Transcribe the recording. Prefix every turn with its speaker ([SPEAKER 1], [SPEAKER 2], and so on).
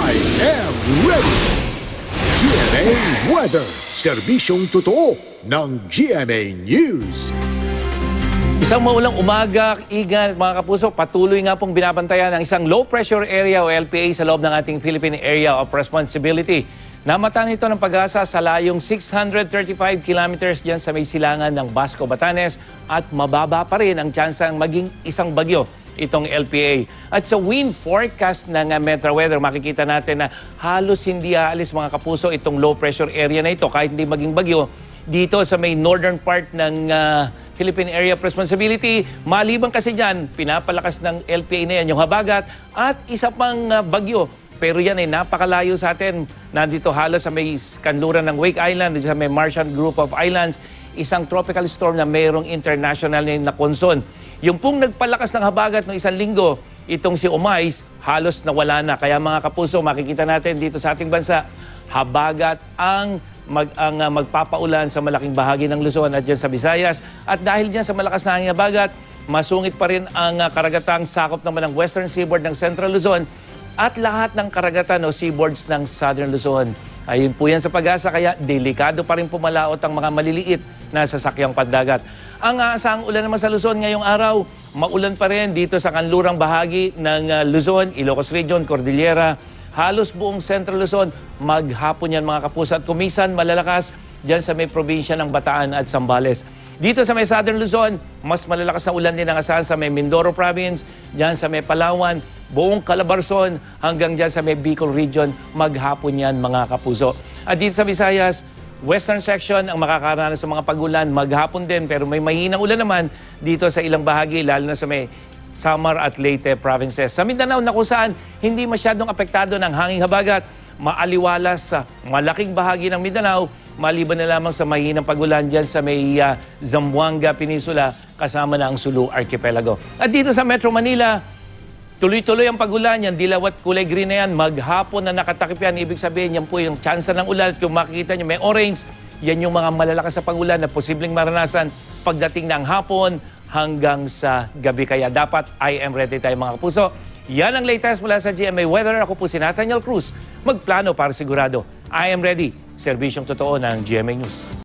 [SPEAKER 1] I am ready! GMA Weather, serbisyong totoo ng GMA News.
[SPEAKER 2] Isang maulang umaga, Igan at mga kapuso, patuloy nga pong binabantayan ang isang low pressure area o LPA sa loob ng ating Philippine Area of Responsibility. Namatan ito ng pag-asa sa layong 635 kilometers diyan sa may silangan ng Basco, Batanes at mababa pa rin ang tsansang maging isang bagyo itong LPA. At sa wind forecast ng Metro Weather, makikita natin na halos hindi aalis mga kapuso itong low pressure area na ito kahit hindi maging bagyo dito sa may northern part ng Philippine Area of Responsibility. Maliban kasi dyan, pinapalakas ng LPA na yan yung habagat at isa pang bagyo. Pero yan ay napakalayo sa atin. Nandito halos sa may kanluran ng Wake Island, sa may Martian Group of Islands, isang tropical storm na mayroong international na konson. Yung pong nagpalakas ng habagat ng isang linggo, itong si Umais, halos nawala na. Kaya mga kapuso, makikita natin dito sa ating bansa, habagat ang magpapaulan sa malaking bahagi ng Luzon at dyan sa Visayas. At dahil dyan sa malakas na hangin habagat, masungit pa rin ang karagatang sakop naman ng western seaboard ng Central Luzon at lahat ng karagatan o seaboards ng Southern Luzon. Ayun po yan sa pag-asa, kaya delikado pa rin pumalaot ang mga maliliit na sasakyang pandagat. Ang aasahang ulan naman sa Luzon ngayong araw, maulan pa rin dito sa kanlurang bahagi ng Luzon, Ilocos Region, Cordillera, halos buong Central Luzon, maghapon yan mga kapuso at kumisan malalakas dyan sa may probinsya ng Bataan at Zambales. Dito sa may Southern Luzon, mas malalakas na ulan din ang asahan sa may Mindoro Province, dyan sa may Palawan, buong Calabarzon hanggang dyan sa may Bicol Region, maghapon yan mga kapuso. At dito sa Visayas, western section ang makakaranas sa mga pagulan, maghapon din pero may mahinang ulan naman dito sa ilang bahagi, lalo na sa may Samar at Leyte provinces. Sa Mindanao na kung saan hindi masyadong apektado ng hanging habagat, maaliwalas sa malaking bahagi ng Mindanao, maliban na lamang sa mahinang pagulan dyan sa may Zamboanga Peninsula kasama na ang Sulu Archipelago. At dito sa Metro Manila, tuloy-tuloy ang pagulan yan, dilaw at kulay green na yan, maghapon na nakatakip yan, ibig sabihin yan po yung tsansa ng ulan at kung makikita nyo may orange, yan yung mga malalakas sa pagulan na posibleng maranasan pagdating ng hapon hanggang sa gabi. Kaya dapat I am ready tayo mga kapuso. Yan ang latest mula sa GMA Weather. Ako po si Nathaniel Cruz. Magplano para sigurado. I am ready. Serbisyong totoo ng GMA News.